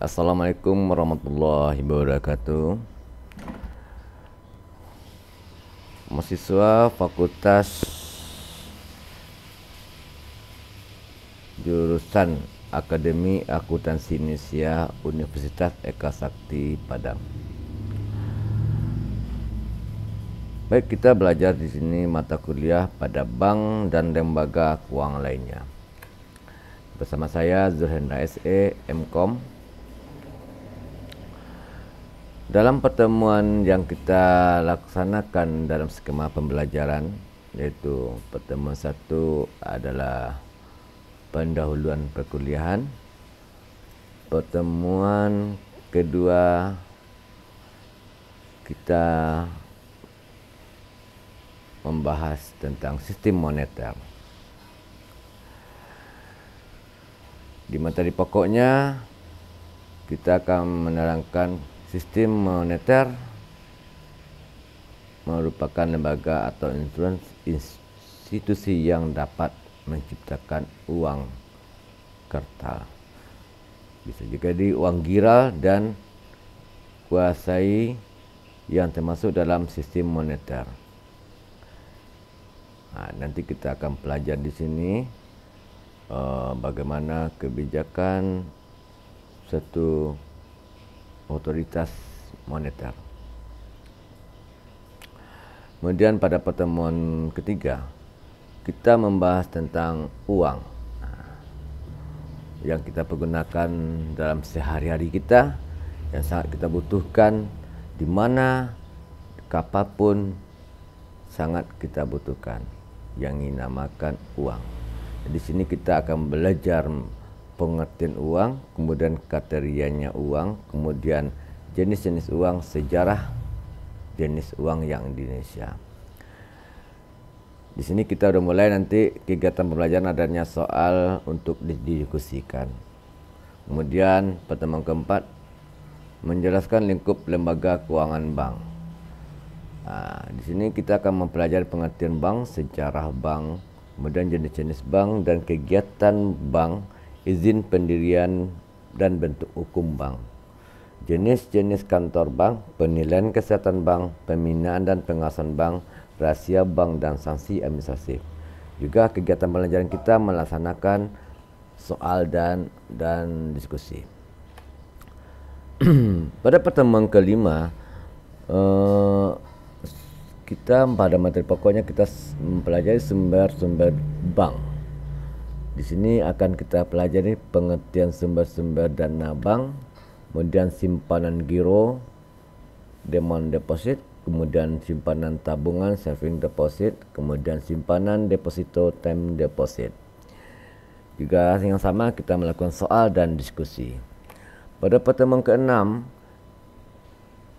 Assalamualaikum warahmatullahi wabarakatuh. Mahasiswa Fakultas Jurusan Akademi Akuntansi Indonesia Universitas Eka Sakti Padang. Baik, kita belajar di sini mata kuliah pada bank dan lembaga keuangan lainnya. Bersama saya Zulhendra SE, MKOM. Dalam pertemuan yang kita laksanakan dalam skema pembelajaran, yaitu pertemuan 1 adalah pendahuluan perkuliahan, pertemuan kedua kita membahas tentang sistem moneter. Di materi pokoknya kita akan menerangkan sistem moneter merupakan lembaga atau institusi yang dapat menciptakan uang kertas, bisa juga di uang giral dan kuasai yang termasuk dalam sistem moneter. Nanti kita akan pelajari di sini bagaimana kebijakan satu otoritas moneter. Kemudian pada pertemuan ketiga kita membahas tentang uang yang kita pergunakan dalam sehari-hari kita, yang sangat kita butuhkan, di mana kapanpun sangat kita butuhkan, yang dinamakan uang. Di sini kita akan belajar pengertian uang, kemudian kriterianya uang, kemudian jenis-jenis uang, sejarah jenis uang yang di Indonesia. Di sini kita udah mulai nanti kegiatan pembelajaran, adanya soal untuk didiskusikan. Kemudian pertemuan keempat menjelaskan lingkup lembaga keuangan bank. Di sini kita akan mempelajari pengertian bank, sejarah bank, kemudian jenis-jenis bank dan kegiatan bank, izin pendirian dan bentuk hukum bank, jenis-jenis kantor bank, penilaian kesehatan bank, pembinaan dan pengawasan bank, rahasia bank dan sanksi administratif. Juga kegiatan pembelajaran kita melaksanakan soal dan diskusi. Pada pertemuan kelima kita pada materi pokoknya kita mempelajari sumber-sumber bank. Di sini akan kita pelajari pengertian sumber-sumber dana bank, kemudian simpanan giro, demand deposit, kemudian simpanan tabungan saving deposit, kemudian simpanan deposito time deposit. Juga yang sama kita melakukan soal dan diskusi. Pada pertemuan keenam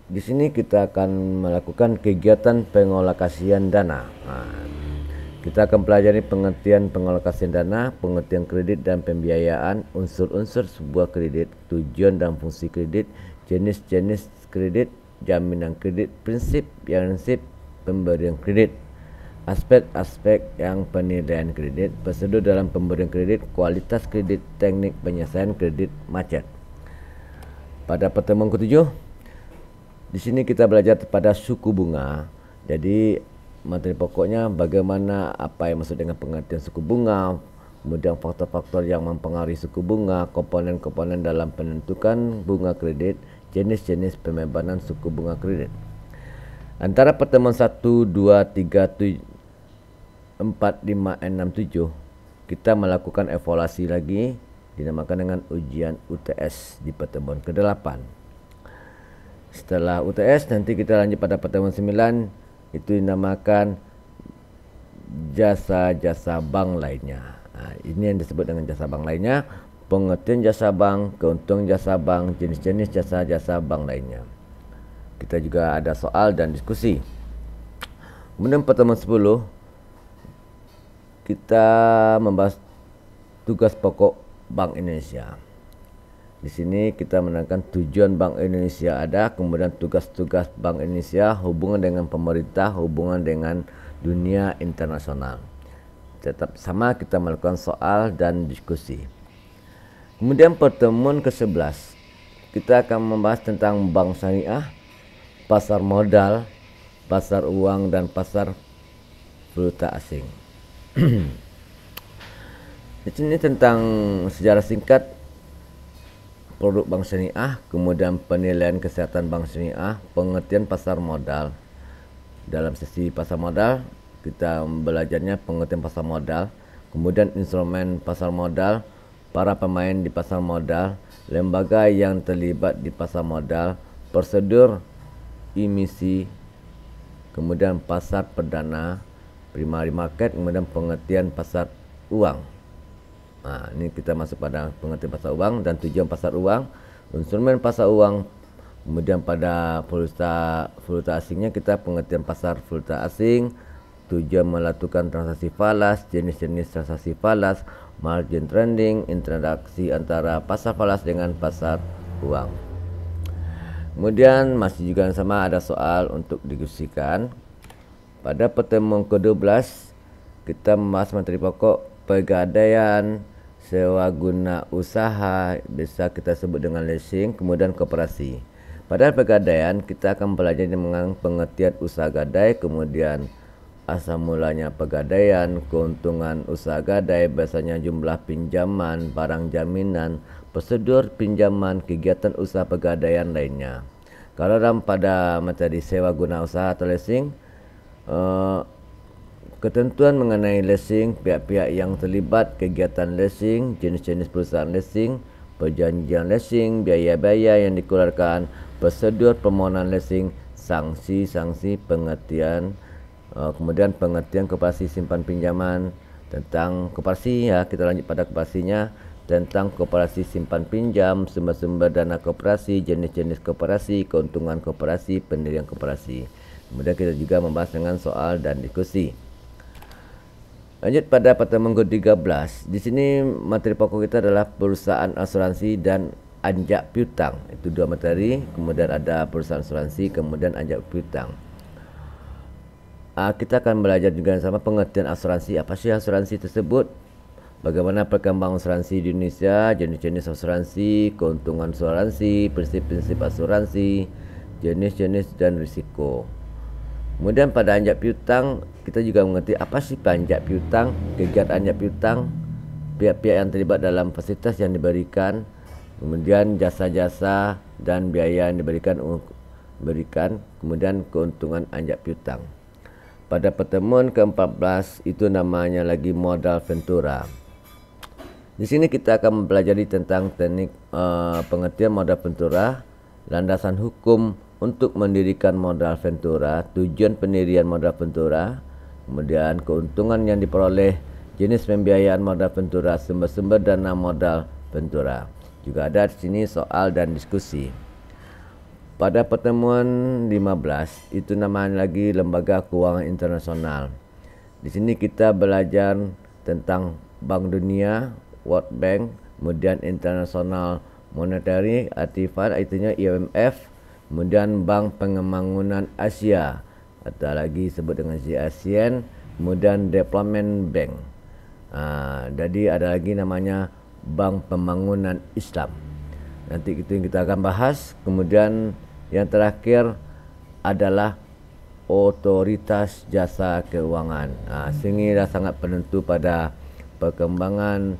di sini kita akan melakukan kegiatan pengalokasian dana. Kita akan pelajari pengertian pengalokasian dana, pengertian kredit dan pembiayaan, unsur-unsur sebuah kredit, tujuan dan fungsi kredit, jenis-jenis kredit, jaminan kredit, prinsip pemberian kredit, aspek-aspek yang penilaian kredit, prosedur dalam pemberian kredit, kualitas kredit, teknik penyelesaian kredit macet. Pada pertemuan ketujuh, di sini kita belajar pada suku bunga. Jadi materi pokoknya bagaimana, apa yang maksud dengan pengertian suku bunga, kemudian faktor-faktor yang mempengaruhi suku bunga, komponen-komponen dalam penentukan bunga kredit, jenis-jenis pembebanan suku bunga kredit. Antara pertemuan 1, 2, 3, 4, 5, 6, 7 kita melakukan evaluasi lagi, dinamakan dengan ujian UTS di pertemuan ke-8. Setelah UTS nanti kita lanjut pada pertemuan 9, itu dinamakan jasa-jasa bank lainnya. Ini yang disebut dengan jasa bank lainnya, pengertian jasa bank, keuntungan jasa bank, jenis-jenis jasa-jasa bank lainnya. Kita juga ada soal dan diskusi. Kemudian pertemuan 10 kita membahas tugas pokok Bank Indonesia. Di sini kita menerangkan tujuan Bank Indonesia ada, kemudian tugas-tugas Bank Indonesia, hubungan dengan pemerintah, hubungan dengan dunia internasional. Tetap sama kita melakukan soal dan diskusi. Kemudian pertemuan ke-11 kita akan membahas tentang bank syariah, pasar modal, pasar uang, dan pasar valuta asing. Di sini tentang sejarah singkat produk bank syariah, kemudian penilaian kesehatan bank syariah, pengertian pasar modal. Dalam sesi pasar modal, kita belajarnya pengertian pasar modal, kemudian instrumen pasar modal, para pemain di pasar modal, lembaga yang terlibat di pasar modal, prosedur emisi, kemudian pasar perdana, primary market, kemudian pengertian pasar uang. Nah, ini kita masuk pada pengertian pasar uang dan tujuan pasar uang, instrumen pasar uang, kemudian pada valuta asingnya kita pengertian pasar valuta asing, tujuan melakukan transaksi falas, jenis-jenis transaksi falas, margin trading, interaksi antara pasar falas dengan pasar uang. Kemudian masih juga yang sama ada soal untuk didiskusikan. Pada pertemuan ke-12 kita membahas materi pokok pegadaian sewa guna usaha, bisa kita sebut dengan leasing, kemudian koperasi. Pada pegadaian kita akan belajar mengenai pengertian usaha gadai, kemudian asal mulanya pegadaian, keuntungan usaha gadai, biasanya jumlah pinjaman, barang jaminan, prosedur pinjaman, kegiatan usaha pegadaian lainnya. Kalau dalam pada materi sewa guna usaha atau leasing, ketentuan mengenai leasing, pihak-pihak yang terlibat kegiatan leasing, jenis-jenis perusahaan leasing, perjanjian leasing, biaya-biaya yang dikeluarkan, prosedur permohonan leasing, sanksi-sanksi pengertian, kemudian pengertian koperasi simpan pinjaman. Tentang koperasi, ya kita lanjut pada koperasinya, tentang koperasi simpan pinjam, sumber-sumber dana koperasi, jenis-jenis koperasi, keuntungan koperasi, pendirian koperasi. Kemudian kita juga membahas dengan soal dan diskusi. Lanjut pada pertemuan ke-13. Di sini materi pokok kita adalah perusahaan asuransi dan anjak piutang. Itu dua materi. Kemudian ada perusahaan asuransi, kemudian anjak piutang. Kita akan belajar juga sama pengertian asuransi. Apa sih asuransi tersebut? Bagaimana perkembangan asuransi di Indonesia, jenis-jenis asuransi, keuntungan asuransi, prinsip-prinsip asuransi, jenis-jenis dan risiko. Kemudian pada anjak piutang kita juga mengerti apa sih anjak piutang, kegiatan anjak piutang, pihak-pihak yang terlibat dalam fasilitas yang diberikan, kemudian jasa-jasa dan biaya yang diberikan, kemudian keuntungan anjak piutang. Pada pertemuan ke-14 itu namanya lagi modal ventura. Di sini kita akan mempelajari tentang teknik pengertian modal ventura, landasan hukum untuk mendirikan modal ventura, tujuan pendirian modal ventura, kemudian keuntungan yang diperoleh, jenis pembiayaan modal ventura, sumber-sumber dana modal ventura. Juga ada di sini soal dan diskusi. Pada pertemuan 15 itu namanya lagi lembaga keuangan internasional. Di sini kita belajar tentang Bank Dunia, World Bank, kemudian International Monetary Fund, artinya IMF, kemudian Bank Pembangunan Asia atau lagi sebut dengan ASEAN, kemudian Development Bank. Jadi ada lagi namanya Bank Pembangunan Islam. Nanti itu yang kita akan bahas. Kemudian yang terakhir adalah otoritas jasa keuangan. Sehingga sangat penentu pada perkembangan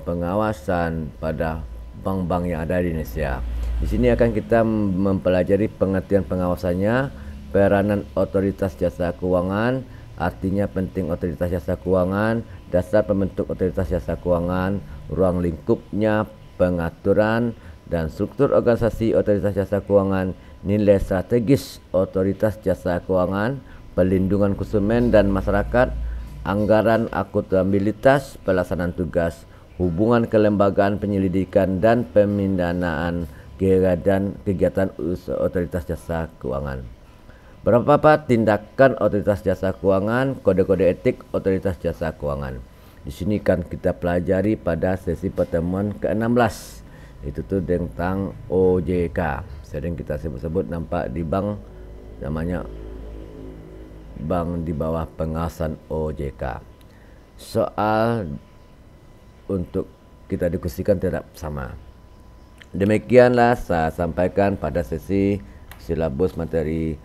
pengawasan pada bank-bank yang ada di Indonesia. Di sini akan kita mempelajari pengertian pengawasannya, peranan otoritas jasa keuangan, artinya penting otoritas jasa keuangan, dasar pembentuk otoritas jasa keuangan, ruang lingkupnya, pengaturan dan struktur organisasi otoritas jasa keuangan, nilai strategis otoritas jasa keuangan, perlindungan konsumen dan masyarakat, anggaran akuntabilitas, pelaksanaan tugas, hubungan kelembagaan penyelidikan dan pemindanaan kegiatan otoritas jasa keuangan. Beberapa tindakan otoritas jasa keuangan, kode-kode etik otoritas jasa keuangan. Di sini kan kita pelajari pada sesi pertemuan ke-16. Itu tuh tentang OJK. Sering kita sebut-sebut nampak di bank namanya bank di bawah pengawasan OJK. Soal untuk kita diskusikan tidak sama. Demikianlah saya sampaikan pada sesi silabus materi